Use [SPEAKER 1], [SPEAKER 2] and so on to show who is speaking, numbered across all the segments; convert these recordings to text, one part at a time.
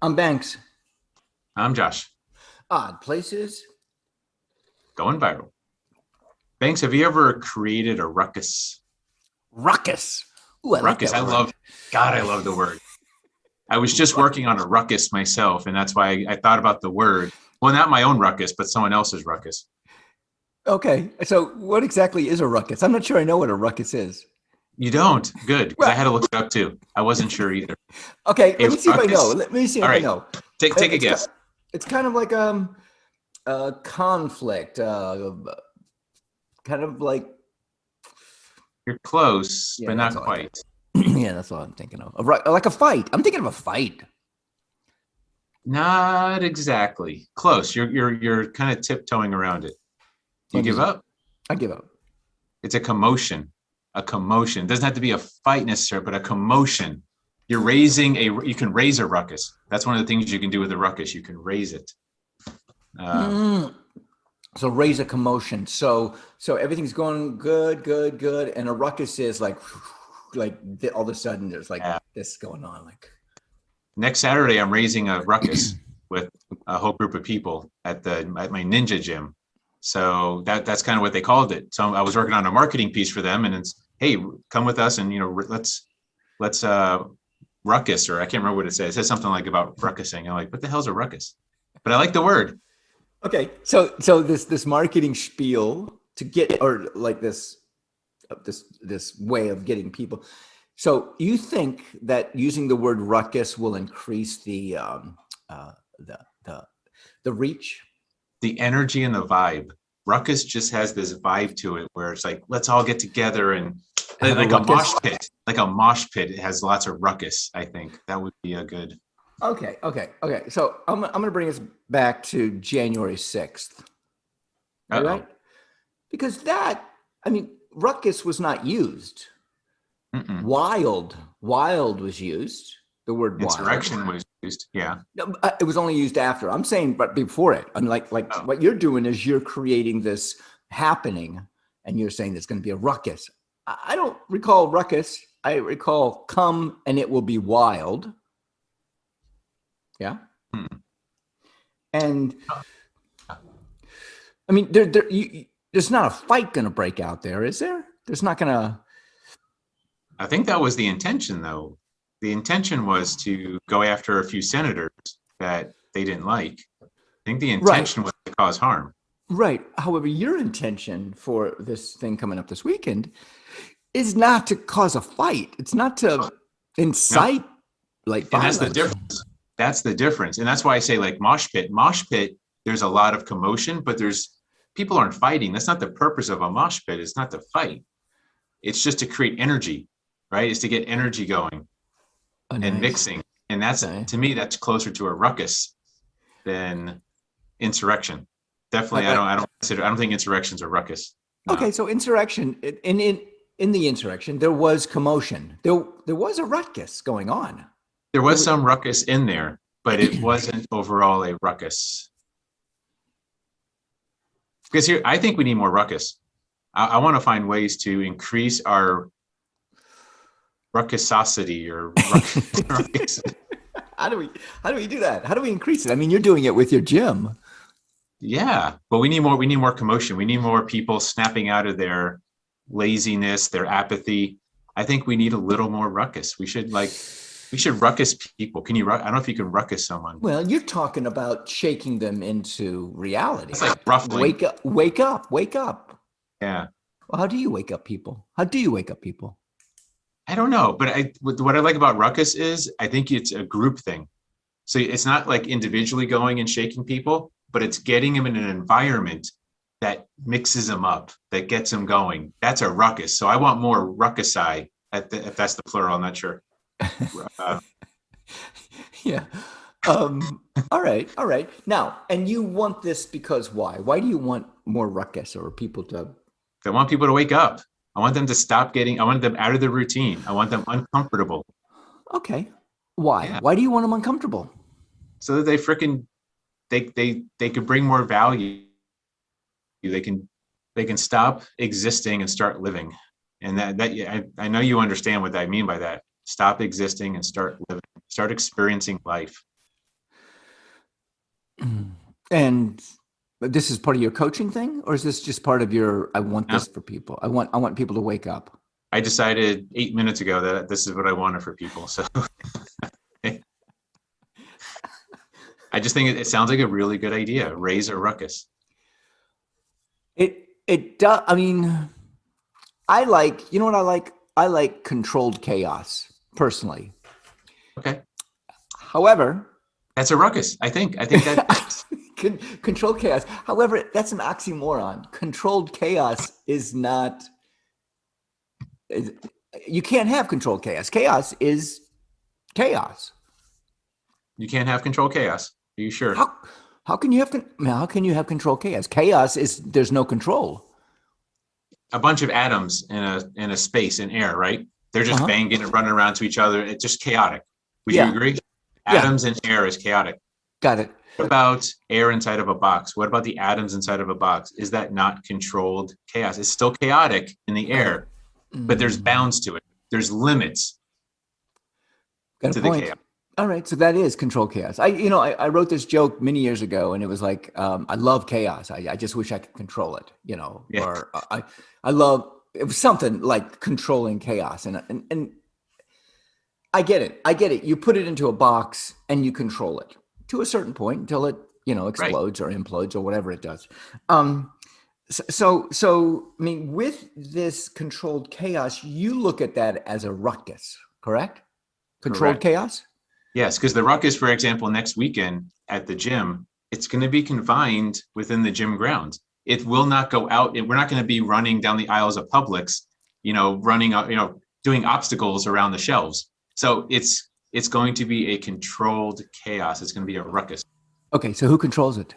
[SPEAKER 1] I'm Banks.
[SPEAKER 2] I'm Josh.
[SPEAKER 1] Odd places.
[SPEAKER 2] Going viral. Banks, have you ever created a ruckus?
[SPEAKER 1] Ruckus. Ooh, I like
[SPEAKER 2] Ruckus.
[SPEAKER 1] that word.
[SPEAKER 2] I love the word. I was just working on a ruckus myself, and that's why I thought about the word. Well, not my own ruckus, but someone else's ruckus.
[SPEAKER 1] Okay, so what exactly is a ruckus? I'm not sure I know what a ruckus is.
[SPEAKER 2] You don't? Good, because I
[SPEAKER 1] Well,
[SPEAKER 2] had to look it up too. I wasn't sure either.
[SPEAKER 1] okay,
[SPEAKER 2] A
[SPEAKER 1] let me see if I know.
[SPEAKER 2] ruckus?
[SPEAKER 1] Let me see
[SPEAKER 2] All
[SPEAKER 1] if I
[SPEAKER 2] right,
[SPEAKER 1] know.
[SPEAKER 2] take a
[SPEAKER 1] It's
[SPEAKER 2] guess.
[SPEAKER 1] it's kind of like a conflict, kind of like
[SPEAKER 2] You're close,
[SPEAKER 1] yeah,
[SPEAKER 2] but
[SPEAKER 1] that's
[SPEAKER 2] not
[SPEAKER 1] all I got.
[SPEAKER 2] quite.
[SPEAKER 1] Yeah, that's all I'm thinking of. Like a fight. I'm thinking of a fight.
[SPEAKER 2] Not exactly. Close. You're kind of tiptoeing around it. Do you
[SPEAKER 1] What is
[SPEAKER 2] give
[SPEAKER 1] it?
[SPEAKER 2] up?
[SPEAKER 1] I give up.
[SPEAKER 2] It's a commotion. A commotion. It doesn't have to be a fight necessarily, but a commotion. You can raise a ruckus. That's one of the things you can do with a ruckus. You can raise it. Uh,
[SPEAKER 1] Mm. So raise a commotion. So everything's going good, good, good, and a ruckus is like all of a sudden there's like
[SPEAKER 2] yeah.
[SPEAKER 1] this going on. Like
[SPEAKER 2] Next Saturday, I'm raising a ruckus with a whole group of people at my ninja gym. So that's kind of what they called it. So I was working on a marketing piece for them, and it's, hey, come with us, and let's ruckus, or I can't remember what it says. It says something like about ruckusing. I'm like, what the hell's a ruckus? But I like the word.
[SPEAKER 1] okay, so this marketing spiel to get or like this way of getting people. So you think that using the word ruckus will increase uh, the the the reach?
[SPEAKER 2] The energy and the vibe. Ruckus just has this vibe to it where it's like, let's all get together and
[SPEAKER 1] Have a
[SPEAKER 2] like a
[SPEAKER 1] ruckus?
[SPEAKER 2] mosh pit. Like a mosh pit. It has lots of ruckus. I think that would be a good.
[SPEAKER 1] Okay. So I'm gonna bring us back to January 6th. All
[SPEAKER 2] Uh
[SPEAKER 1] right. Because that, I mean, ruckus was not used.
[SPEAKER 2] oh.
[SPEAKER 1] Wild was used. The word wild.
[SPEAKER 2] Insurrection was used. Yeah.
[SPEAKER 1] No, it was only used after. I'm saying, but before it. Unlike like
[SPEAKER 2] Oh,
[SPEAKER 1] what you're doing is you're creating this happening, and you're saying there's going to be a ruckus. I don't recall ruckus. I recall come and it will be wild. Yeah,
[SPEAKER 2] hmm.
[SPEAKER 1] and I mean, there's not a fight going to break out there, is there? There's not going to.
[SPEAKER 2] I think that was the intention, though. The intention was to go after a few senators that they didn't like. I think the
[SPEAKER 1] Right.
[SPEAKER 2] intention was to cause harm.
[SPEAKER 1] Right. However, your intention for this thing coming up this weekend is not to cause a fight. It's not to
[SPEAKER 2] No,
[SPEAKER 1] incite like
[SPEAKER 2] and that's the
[SPEAKER 1] violence.
[SPEAKER 2] difference. That's the difference, and that's why I say like mosh pit. Mosh pit. There's a lot of commotion, but there's people aren't fighting. That's not the purpose of a mosh pit. It's not to fight. It's just to create energy, right? It's to get energy going
[SPEAKER 1] Oh,
[SPEAKER 2] and
[SPEAKER 1] nice.
[SPEAKER 2] mixing, and that's,
[SPEAKER 1] Okay.
[SPEAKER 2] to me, that's closer to a ruckus than insurrection. Definitely,
[SPEAKER 1] Like, like
[SPEAKER 2] I don't think insurrection's a ruckus. No,
[SPEAKER 1] okay, so insurrection in the insurrection there was commotion. There was a ruckus going on.
[SPEAKER 2] there
[SPEAKER 1] There
[SPEAKER 2] was
[SPEAKER 1] was
[SPEAKER 2] some ruckus in there, but it wasn't overall a ruckus. Because here, I think we need more ruckus. I want to find ways to increase our ruckusosity or ruckus.
[SPEAKER 1] how do we how do we do that? How do we increase it? I mean, you're doing it with your gym.
[SPEAKER 2] Yeah, but we need more. We need more commotion. We need more people snapping out of their laziness, their apathy. I think we need a little more ruckus. We should ruckus people. Can you? I don't know if you can ruckus someone.
[SPEAKER 1] Well, you're talking about shaking them into
[SPEAKER 2] It's
[SPEAKER 1] reality.
[SPEAKER 2] like
[SPEAKER 1] Like
[SPEAKER 2] ruffling.
[SPEAKER 1] wake up, wake up.
[SPEAKER 2] Yeah,
[SPEAKER 1] Well, how do you wake up people? How do you wake up people?
[SPEAKER 2] I don't know, but what I like about ruckus is I think it's a group thing. So it's not like individually going and shaking people, but it's getting them in an environment that mixes them up, that gets them going. That's a ruckus. So I want more ruckusi, if that's the plural. I'm not sure. Uh,
[SPEAKER 1] Yeah. All right, all right. Now, and you want this because why? Why do you want more ruckus or people to?
[SPEAKER 2] I want people to wake up. I want them to stop getting. I want them out of the routine. I want them uncomfortable.
[SPEAKER 1] Okay, why?
[SPEAKER 2] Yeah,
[SPEAKER 1] Why do you want them uncomfortable?
[SPEAKER 2] so that they could bring more value. They can stop existing and start living. And that yeah, I know you understand what I mean by that. Stop existing and start living. Start experiencing life.
[SPEAKER 1] And this is part of your coaching thing, or is this just part of your, I want
[SPEAKER 2] Now,
[SPEAKER 1] this for people. I want people to wake up.
[SPEAKER 2] I decided 8 minutes ago that this is what I wanted for people. So I just think it sounds like a really good idea. Raise a ruckus.
[SPEAKER 1] It does. I mean, I like, you know what I like? I like controlled chaos personally.
[SPEAKER 2] Okay.
[SPEAKER 1] However,
[SPEAKER 2] That's a ruckus. I think that
[SPEAKER 1] controlled chaos. However, that's an oxymoron. Controlled chaos is not, you can't have controlled chaos. Chaos is chaos.
[SPEAKER 2] you can't have control chaos. Are you sure?
[SPEAKER 1] How can you have how can you have controlled chaos? Chaos is there's no control.
[SPEAKER 2] A bunch of atoms in a space in air, right? They're just
[SPEAKER 1] Uh-huh.
[SPEAKER 2] banging and running around to each other. It's just chaotic. Would you
[SPEAKER 1] Yeah.
[SPEAKER 2] agree?
[SPEAKER 1] Yeah.
[SPEAKER 2] Atoms in air is chaotic.
[SPEAKER 1] Got it.
[SPEAKER 2] What about air inside of a box? What about the atoms inside of a box? Is that not controlled chaos? It's still chaotic in the air, but there's bounds to it. There's limits
[SPEAKER 1] Got a
[SPEAKER 2] to the
[SPEAKER 1] point.
[SPEAKER 2] chaos.
[SPEAKER 1] All right, so that is controlled chaos. I wrote this joke many years ago, and it was like, I love chaos. I just wish I could control it,
[SPEAKER 2] Yeah.
[SPEAKER 1] or I love it was something like controlling chaos, and I get it. I get it. You put it into a box and you control it to a certain point until it,
[SPEAKER 2] Right.
[SPEAKER 1] explodes or implodes or whatever it does. So I mean, with this controlled chaos, you look at that as a ruckus, correct? Controlled
[SPEAKER 2] Correct.
[SPEAKER 1] chaos?
[SPEAKER 2] Yes, because the ruckus, for example, next weekend at the gym, it's going to be confined within the gym grounds. It will not go out. We're not going to be running down the aisles of Publix, running up, doing obstacles around the shelves. So it's going to be a controlled chaos. It's going to be a ruckus.
[SPEAKER 1] Okay, so who controls it?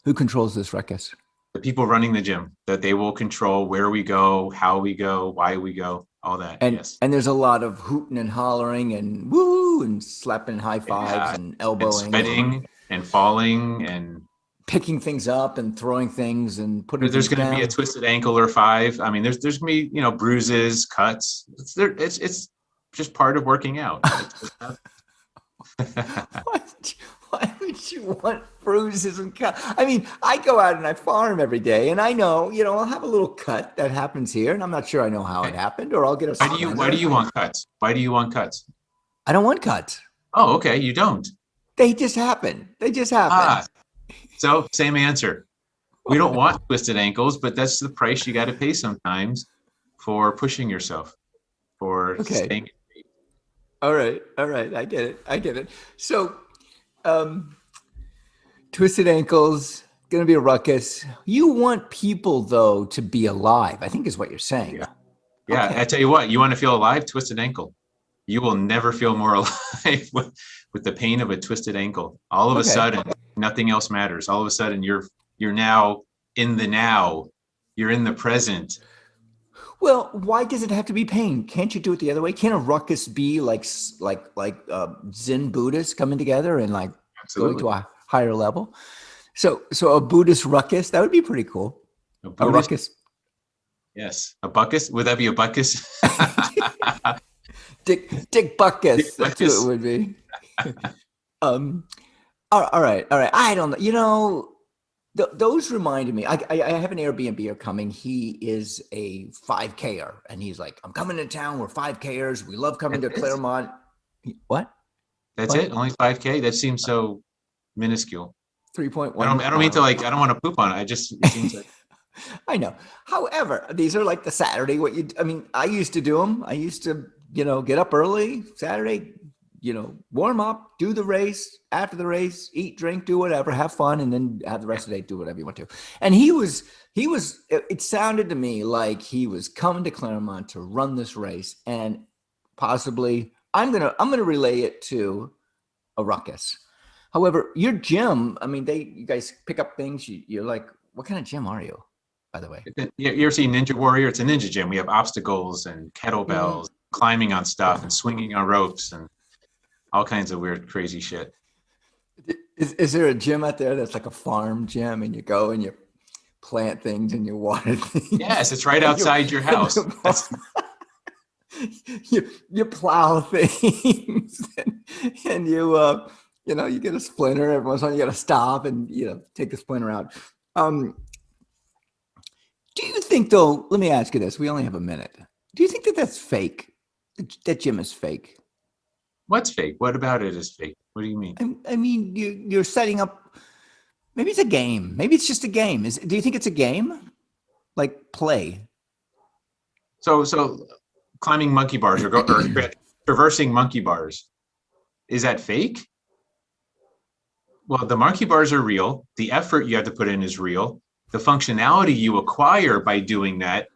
[SPEAKER 1] Who controls this ruckus?
[SPEAKER 2] The people running the gym, that they will control where we go, how we go, why we go, all that.
[SPEAKER 1] And
[SPEAKER 2] Yes.
[SPEAKER 1] and there's a lot of hooting and hollering and woo and slapping high fives
[SPEAKER 2] Yeah.
[SPEAKER 1] and
[SPEAKER 2] And
[SPEAKER 1] elbowing
[SPEAKER 2] sweating and falling, and
[SPEAKER 1] picking things up and throwing things and putting
[SPEAKER 2] there's
[SPEAKER 1] things
[SPEAKER 2] going to be a
[SPEAKER 1] down.
[SPEAKER 2] twisted ankle or five. I mean, there's going to be, bruises, cuts. It's just part of working out.
[SPEAKER 1] Why would you want bruises and cuts? I mean, I go out and I farm every day, and I know, I'll have a little cut that happens here, and I'm not sure I know how it happened, or I'll get a
[SPEAKER 2] Why do you want cuts? Why do you want cuts?
[SPEAKER 1] I don't want cuts.
[SPEAKER 2] Oh, okay. You don't.
[SPEAKER 1] They just happen. They just happen.
[SPEAKER 2] Ah, so same answer. We don't want twisted ankles, but that's the price you got to pay sometimes for pushing yourself, for
[SPEAKER 1] Okay.
[SPEAKER 2] staying.
[SPEAKER 1] All right. I get it. So, twisted ankles, gonna be a ruckus. You want people though to be alive, I think is what you're saying.
[SPEAKER 2] Yeah. Yeah,
[SPEAKER 1] Okay.
[SPEAKER 2] I tell you what, you want to feel alive, twisted ankle. You will never feel more alive with the pain of a twisted ankle. All of a
[SPEAKER 1] Okay.
[SPEAKER 2] sudden, nothing else matters. All of a sudden, you're now in the now. You're in the present.
[SPEAKER 1] Well, why does it have to be pain? Can't you do it the other way? Can't a ruckus be like Zen Buddhists coming together and like going to
[SPEAKER 2] Absolutely.
[SPEAKER 1] a higher level? So a Buddhist ruckus, that would be pretty cool.
[SPEAKER 2] A
[SPEAKER 1] A
[SPEAKER 2] Buddhist,
[SPEAKER 1] ruckus.
[SPEAKER 2] yes. A buckus? Would that be a buckus?
[SPEAKER 1] Dick
[SPEAKER 2] Dick
[SPEAKER 1] Buckus. That's who
[SPEAKER 2] Buckus.
[SPEAKER 1] it would be. um, all right. I don't know. Those reminded me. I have an Airbnb coming. He is a 5Ker, and he's like, "I'm coming to town. We're 5Kers. We love coming to
[SPEAKER 2] That's it?
[SPEAKER 1] Claremont." What?
[SPEAKER 2] That's
[SPEAKER 1] What?
[SPEAKER 2] it? Only 5K? That seems so minuscule.
[SPEAKER 1] 3.1.
[SPEAKER 2] I don't mean to I don't want to poop on it. It seems like
[SPEAKER 1] I know. However, these are like the Saturday. I used to do them. I used to, get up early Saturday, warm up, do the race. After the race, eat, drink, do whatever, have fun, and then have the rest of the day do whatever you want to. And he was. It sounded to me like he was coming to Claremont to run this race, and possibly I'm gonna relay it to a ruckus. However, your gym, you guys pick up things. You're like, what kind of gym are you, by the way?
[SPEAKER 2] you ever see Ninja Warrior? It's a ninja gym. We have obstacles and kettlebells, climbing on stuff and swinging on ropes and all kinds of weird, crazy shit.
[SPEAKER 1] Is there a gym out there that's like a farm gym, and you go and you plant things and you water things?
[SPEAKER 2] Yes, it's right outside your house.
[SPEAKER 1] You plow things and you You get a splinter every once in a while, you got to stop and, take the splinter out. Do you think, though, let me ask you this. We only have a minute. Do you think that that's fake? That gym is fake?
[SPEAKER 2] What's fake? What about it is fake? What do you mean?
[SPEAKER 1] I mean, you're setting up, maybe it's a game. Maybe it's just a game. Do you think it's a game? Like play?
[SPEAKER 2] So climbing monkey bars or traversing monkey bars, is that fake? Well, the monkey bars are real. The effort you have to put in is real. The functionality you acquire by doing that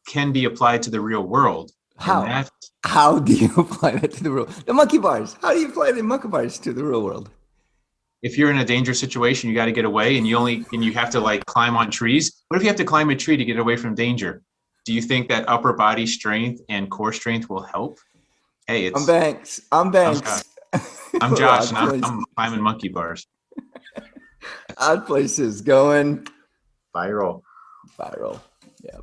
[SPEAKER 2] can be applied to the real world. And
[SPEAKER 1] How?
[SPEAKER 2] that,
[SPEAKER 1] How do you apply that to the real? The monkey bars. How do you apply the monkey bars to the real world?
[SPEAKER 2] if you're in a dangerous situation, you got to get away, and you have to like climb on trees. What if you have to climb a tree to get away from danger? Do you think that upper body strength and core strength will help? Hey,
[SPEAKER 1] I'm
[SPEAKER 2] it's
[SPEAKER 1] Banks. I'm
[SPEAKER 2] I'm Scott.
[SPEAKER 1] Banks.
[SPEAKER 2] I'm Josh, and I'm climbing monkey bars.
[SPEAKER 1] Odd Places going
[SPEAKER 2] Viral.
[SPEAKER 1] viral. Yeah.